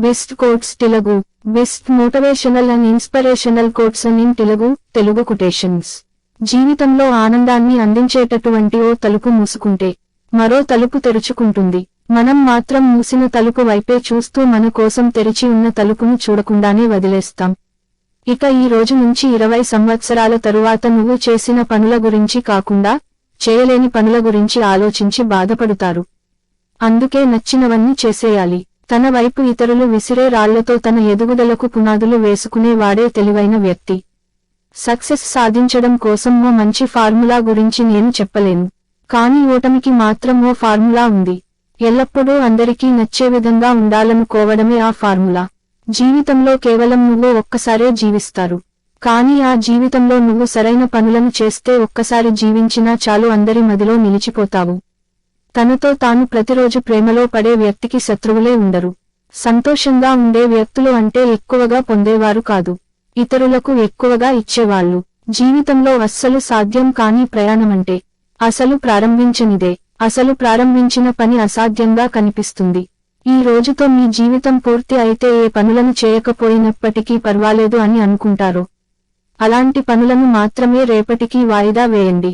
Best quotes Telugu best motivational and inspirational quotes in Telugu quotations. జీవితంలో ఆనందాన్ని అందించేటటువంటి ఓ తలుపు మూసుకుంటే మరో తలుపు తెరుచుకుంటుంది. మనం మాత్రం మూసిన తలుపు వైపే చూస్తూ మన కోసం తెరిచి ఉన్న తలుపును చూడకుండానే వదిలేస్తాం. ఇక ఈ రోజు నుంచి 20 సంవత్సరాల తరువాత నువ్వు చేసిన పనుల గురించి కాకుండా చేయలేని పనుల గురించి ఆలోచించి బాధపడుతారు. అందుకే నచ్చినవన్నీ చేసేయాలి. తన వైపు ఇతరులు విసిరే రాళ్లతో తన ఎదుగుదలకు పునాదులు వేసుకునే వాడే తెలివైన వ్యక్తి. సక్సెస్ సాధించడం కోసం ఓ మంచి ఫార్ములా గురించి నేను చెప్పలేను. కానీ ఓటమికి మాత్రం ఓ ఫార్ములా ఉంది. ఎల్లప్పుడూ అందరికీ నచ్చే విధంగా ఉండాలనుకోవడమే ఆ ఫార్ములా. జీవితంలో కేవలం నువ్వు ఒక్కసారే జీవిస్తారు. కానీ ఆ జీవితంలో నువ్వు సరైన పనులను చేస్తే ఒక్కసారి జీవించినా చాలు, అందరి మదిలో నిలిచిపోతావు. తనతో తాను ప్రతిరోజు ప్రేమలో పడే వ్యక్తికి శత్రువులే ఉండరు. సంతోషంగా ఉండే వ్యక్తులు అంటే ఎక్కువగా పొందేవారు కాదు, ఇతరులకు ఎక్కువగా ఇచ్చేవాళ్ళు. జీవితంలో అస్సలు సాధ్యం కాని ప్రయాణమంటే అసలు ప్రారంభించనిదే. అసలు ప్రారంభించిన పని అసాధ్యంగా కనిపిస్తుంది. ఈ రోజుతో మీ జీవితం పూర్తి అయితే ఏ పనులను చేయకపోయినప్పటికీ పర్వాలేదు అని అనుకుంటారో అలాంటి పనులను మాత్రమే రేపటికి వాయిదా వేయండి.